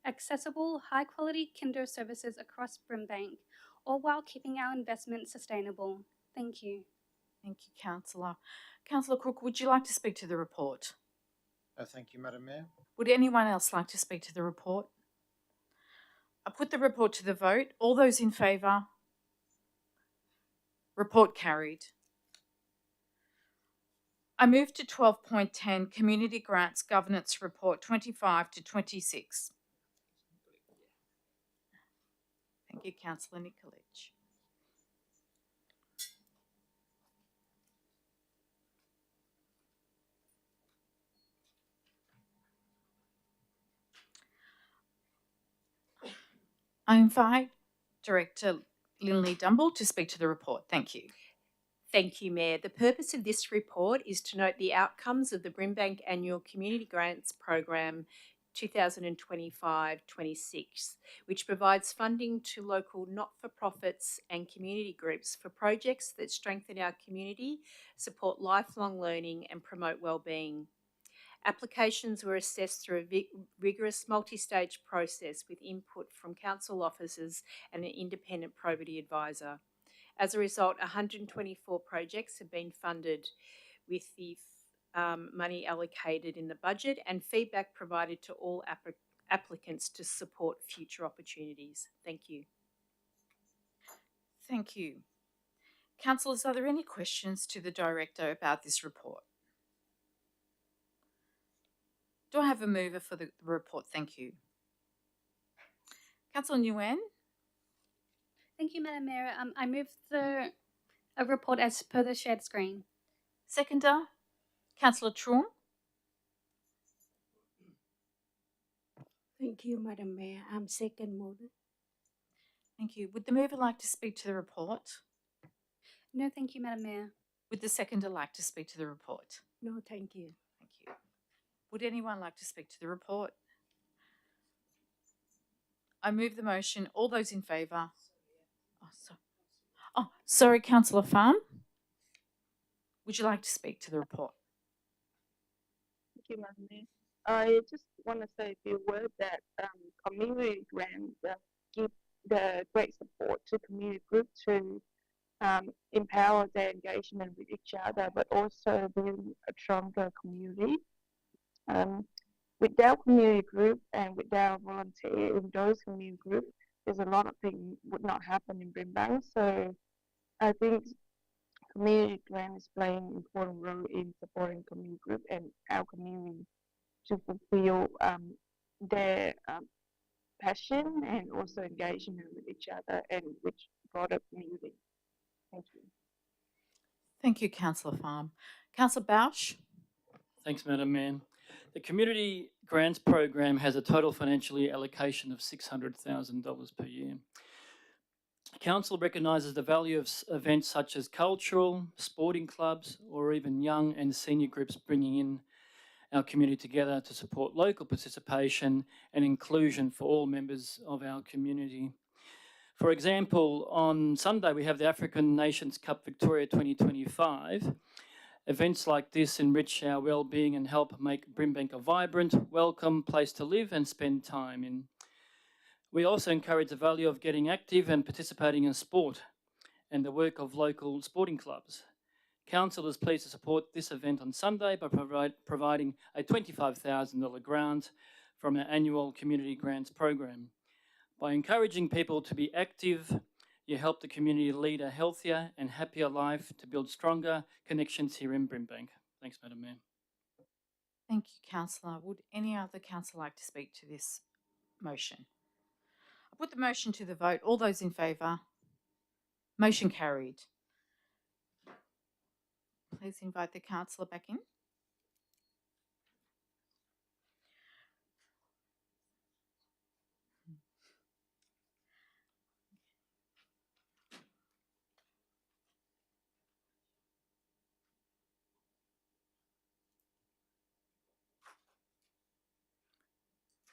accessible, high-quality kinder services across Brimbank, all while keeping our investment sustainable. Thank you. Thank you, Councillor. Councillor Crook, would you like to speak to the report? Thank you, Madam Mayor. Would anyone else like to speak to the report? I put the report to the vote. All those in favour? Report carried. I move to 12.10, Community Grants Governance Report 25 to 26. Thank you, Councillor Nikolic. I invite Director Linley Dumble to speak to the report. Thank you. Thank you, Mayor. The purpose of this report is to note the outcomes of the Brimbank Annual Community Grants Program 2025-26, which provides funding to local not-for-profits and community groups for projects that strengthen our community, support lifelong learning and promote wellbeing. Applications were assessed through a rigorous multi-stage process with input from council officers and an independent probity advisor. As a result, 124 projects have been funded with the money allocated in the budget and feedback provided to all applicants to support future opportunities. Thank you. Thank you. Councillors, are there any questions to the Director about this report? Do I have a mover for the report? Thank you. Councillor Nguyen? Thank you, Madam Mayor. I move the report as per the shared screen. Seconder? Councillor Trung? Thank you, Madam Mayor. I'm second mover. Thank you. Would the mover like to speak to the report? No, thank you, Madam Mayor. Would the seconder like to speak to the report? No, thank you. Thank you. Would anyone like to speak to the report? I move the motion. All those in favour? Sorry, Councillor Farm. Would you like to speak to the report? Thank you, Madam Mayor. I just want to say a few words that community grants give the great support to community groups to empower their engagement with each other, but also build a stronger community. Without community group and without volunteer in those community groups, there's a lot of things would not happen in Brimbank. So I think community grant is playing an important role in supporting community group and our community to fulfill their passion and also engagement with each other and with broader community. Thank you. Thank you, Councillor Farm. Councillor Bausch? Thanks, Madam Mayor. The Community Grants Program has a total financial year allocation of $600,000 per year. Council recognises the value of events such as cultural, sporting clubs, or even young and senior groups bringing in our community together to support local participation and inclusion for all members of our community. For example, on Sunday we have the African Nations Cup Victoria 2025. Events like this enrich our well-being and help make Brimbank a vibrant, welcome place to live and spend time in. We also encourage the value of getting active and participating in sport and the work of local sporting clubs. Council is pleased to support this event on Sunday by providing a $25,000 grant from our annual Community Grants Program. By encouraging people to be active, you help the community lead a healthier and happier life to build stronger connections here in Brimbank. Thanks, Madam Mayor. Thank you, Councillor. Would any other councillor like to speak to this motion? I put the motion to the vote. All those in favour? Motion carried. Please invite the councillor back in.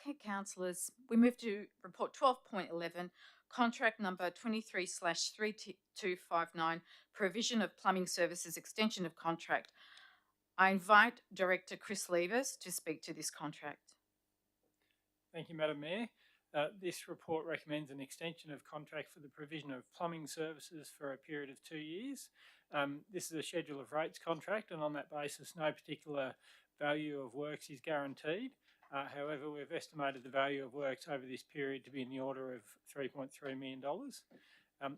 Okay, councillors, we move to report 12.11, contract number 23/3259, provision of plumbing services, extension of contract. I invite Director Chris Levers to speak to this contract. Thank you, Madam Mayor. This report recommends an extension of contract for the provision of plumbing services for a period of 2 years. This is a schedule of rates contract, and on that basis, no particular value of works is guaranteed. However, we've estimated the value of works over this period to be in the order of $3.3 million.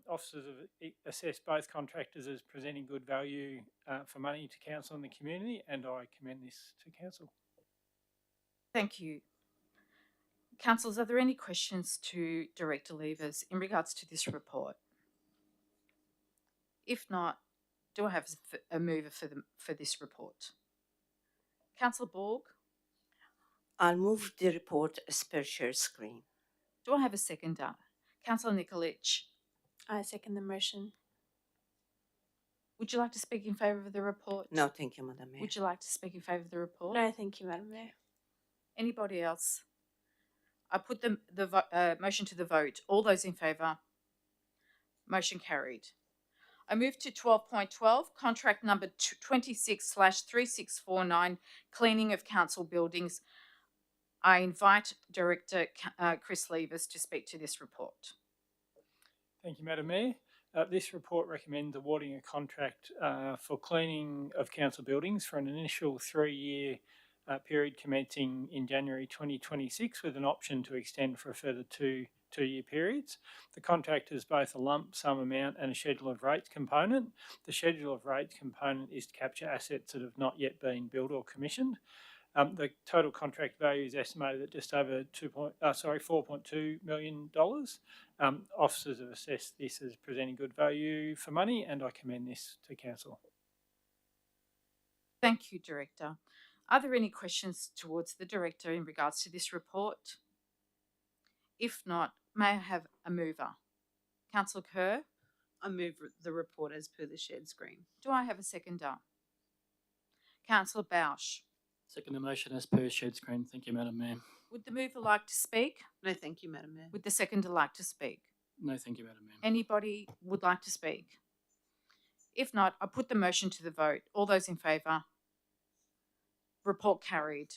Officers have assessed both contractors as presenting good value for money to council and the community, and I commend this to council. Thank you. Councillors, are there any questions to Director Levers in regards to this report? If not, do I have a mover for this report? Councillor Borg? I'll move the report as per share screen. Do I have a seconder? Councillor Nikolic? I second the motion. Would you like to speak in favour of the report? No, thank you, Madam Mayor. Would you like to speak in favour of the report? No, thank you, Madam Mayor. Anybody else? I put the motion to the vote. All those in favour? Motion carried. I move to 12.12, contract number 26/3649, cleaning of council buildings. I invite Director Chris Levers to speak to this report. Thank you, Madam Mayor. This report recommends awarding a contract for cleaning of council buildings for an initial 3-year period commencing in January 2026 with an option to extend for a further two-year periods. The contract is both a lump sum amount and a schedule of rates component. The schedule of rates component is to capture assets that have not yet been built or commissioned. The total contract value is estimated at just over $4.2 million. Officers have assessed this as presenting good value for money, and I commend this to council. Thank you, Director. Are there any questions towards the Director in regards to this report? If not, may I have a mover? Councillor Kerr? I move the report as per the shared screen. Do I have a seconder? Councillor Bausch? Second the motion as per shared screen. Thank you, Madam Mayor. Would the mover like to speak? No, thank you, Madam Mayor. Would the seconder like to speak? No, thank you, Madam Mayor. Anybody would like to speak? If not, I put the motion to the vote. All those in favour? Report carried.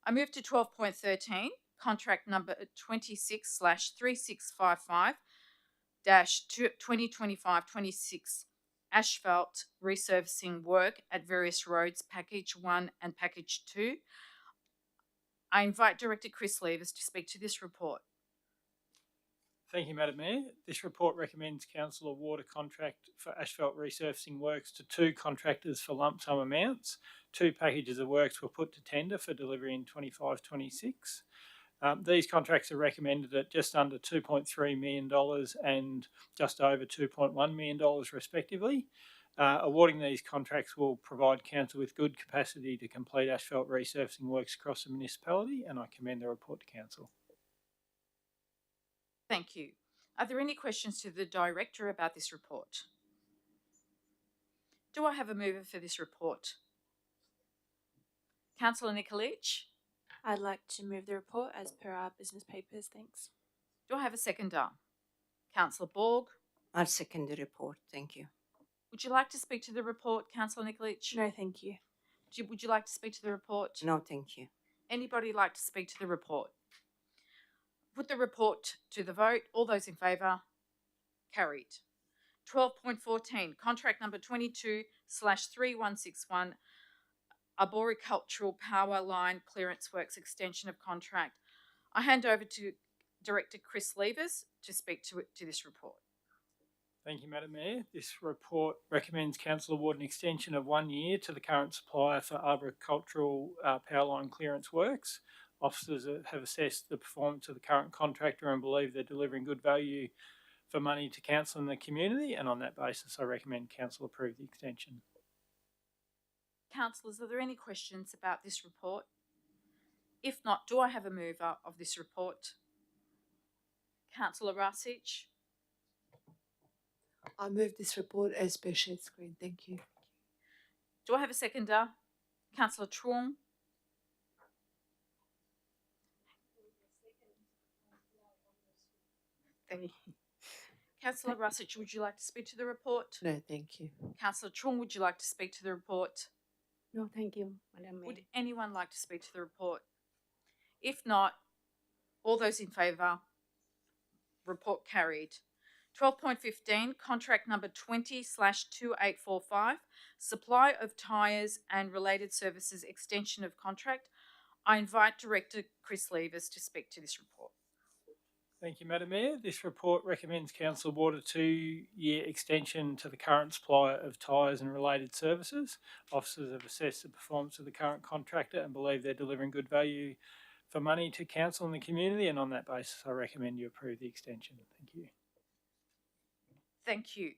I move to 12.13, contract number 26/3655-2025-26 asphalt resurfacing work at various roads, package 1 and package 2. I invite Director Chris Levers to speak to this report. Thank you, Madam Mayor. This report recommends Council award a contract for asphalt resurfacing works to 2 contractors for lump sum amounts. 2 packages of works were put to tender for delivery in 25-26. These contracts are recommended at just under $2.3 million and just over $2.1 million respectively. Awarding these contracts will provide Council with good capacity to complete asphalt resurfacing works across the municipality, and I commend the report to Council. Thank you. Are there any questions to the Director about this report? Do I have a mover for this report? Councillor Nikolic? I'd like to move the report as per our business papers. Thanks. Do I have a seconder? Councillor Borg? I'll second the report. Thank you. Would you like to speak to the report, Councillor Nikolic? No, thank you. Would you like to speak to the report? No, thank you. Anybody like to speak to the report? Put the report to the vote. All those in favour? Carried. 12.14, contract number 22/3161, arboricultural power line clearance works extension of contract. I hand over to Director Chris Levers to speak to this report. Thank you, Madam Mayor. This report recommends Council award an extension of 1 year to the current supplier for arboricultural power line clearance works. Officers have assessed the performance of the current contractor and believe they're delivering good value for money to Council and the community, and on that basis I recommend Council approve the extension. Councillors, are there any questions about this report? If not, do I have a mover of this report? Councillor Rasic? I move this report as per shared screen. Thank you. Do I have a seconder? Councillor Truong? Councillor Rasic, would you like to speak to the report? No, thank you. Councillor Truong, would you like to speak to the report? No, thank you, Madam Mayor. Would anyone like to speak to the report? If not, all those in favour? Report carried. 12.15, contract number 20/2845, supply of tyres and related services extension of contract. I invite Director Chris Levers to speak to this report. Thank you, Madam Mayor. This report recommends Council award a 2-year extension to the current supplier of tyres and related services. Officers have assessed the performance of the current contractor and believe they're delivering good value for money to Council and the community, and on that basis I recommend you approve the extension. Thank you. Thank you.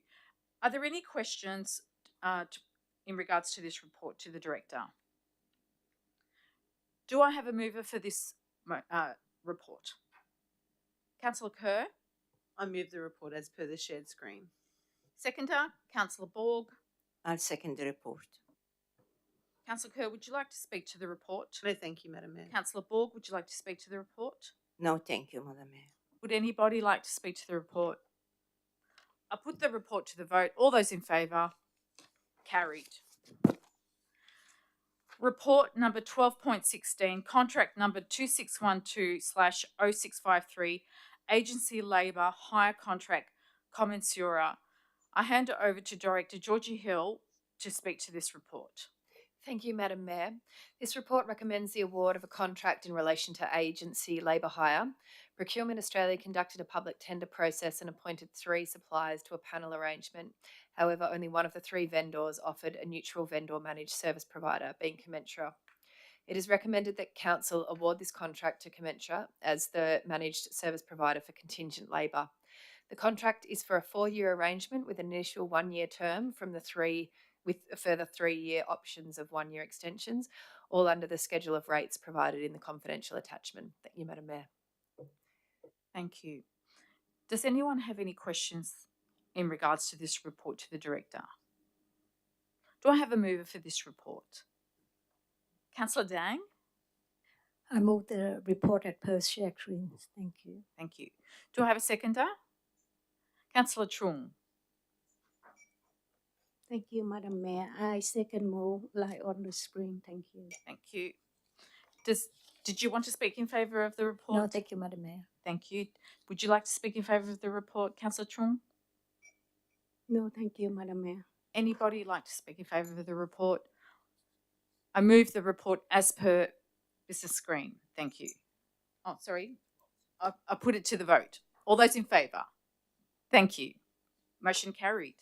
Are there any questions in regards to this report to the Director? Do I have a mover for this report? Councillor Kerr? I move the report as per the shared screen. Seconder? Councillor Borg? I'll second the report. Councillor Kerr, would you like to speak to the report? No, thank you, Madam Mayor. Councillor Borg, would you like to speak to the report? No, thank you, Madam Mayor. Would anybody like to speak to the report? I put the report to the vote. All those in favour? Carried. Report number 12.16, contract number 2612/0653, Agency Labour Hire Contract Commensura. I hand it over to Director Georgie Hill to speak to this report. Thank you, Madam Mayor. This report recommends the award of a contract in relation to agency labour hire. Procurement Australia conducted a public tender process and appointed 3 suppliers to a panel arrangement. However, only one of the 3 vendors offered a neutral vendor managed service provider, being Commensura. It is recommended that Council award this contract to Commensura as the managed service provider for contingent labour. The contract is for a 4-year arrangement with an initial 1-year term with a further 3-year options of 1-year extensions, all under the schedule of rates provided in the confidential attachment. Thank you, Madam Mayor. Thank you. Does anyone have any questions in regards to this report to the Director? Do I have a mover for this report? Councillor Dang? I move the report at post share screens. Thank you. Thank you. Do I have a seconder? Councillor Trung? Thank you, Madam Mayor. I second move lie on the screen. Thank you. Thank you. Did you want to speak in favour of the report? No, thank you, Madam Mayor. Thank you. Would you like to speak in favour of the report, Councillor Trung? No, thank you, Madam Mayor. Anybody like to speak in favour of the report? I move the report as per Mr. Screen. Thank you. Oh, sorry. I put it to the vote. All those in favour? Thank you. Motion carried.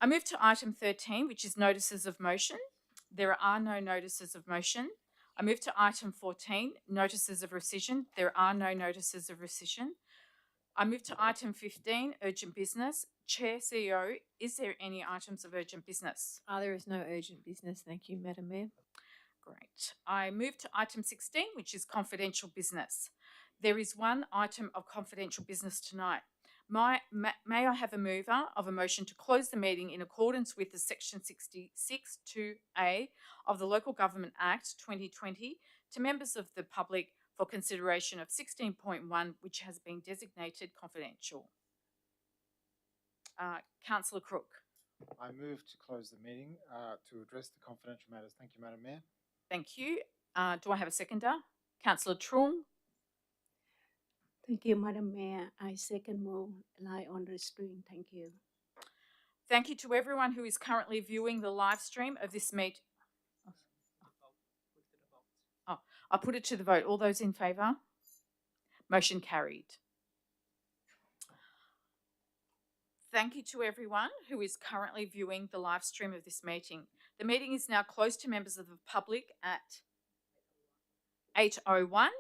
I move to item 13, which is notices of motion. There are no notices of motion. I move to item 14, notices of rescission. There are no notices of rescission. I move to item 15, urgent business. Chair, CEO, is there any items of urgent business? There is no urgent business. Thank you, Madam Mayor. Great. I move to item 16, which is confidential business. There is one item of confidential business tonight. May I have a mover of a motion to close the meeting in accordance with the section 66(2)(a) of the Local Government Act 2020 to members of the public for consideration of 16.1, which has been designated confidential. Councillor Crook. I move to close the meeting to address the confidential matters. Thank you, Madam Mayor. Thank you. Do I have a seconder? Councillor Trung. Thank you, Madam Mayor. I second move lie on the screen. Thank you. Thank you to everyone who is currently viewing the live stream of this meet. Oh, I put it to the vote. All those in favour? Motion carried. Thank you to everyone who is currently viewing the live stream of this meeting. The meeting is now closed to members of the public at 8:01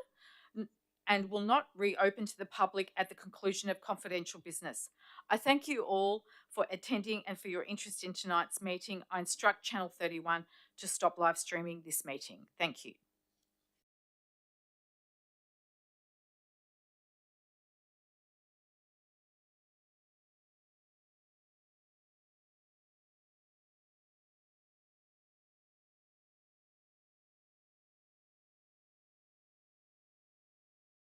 and will not reopen to the public at the conclusion of confidential business. I thank you all for attending and for your interest in tonight's meeting. I instruct Channel 31 to stop live streaming this meeting. Thank you.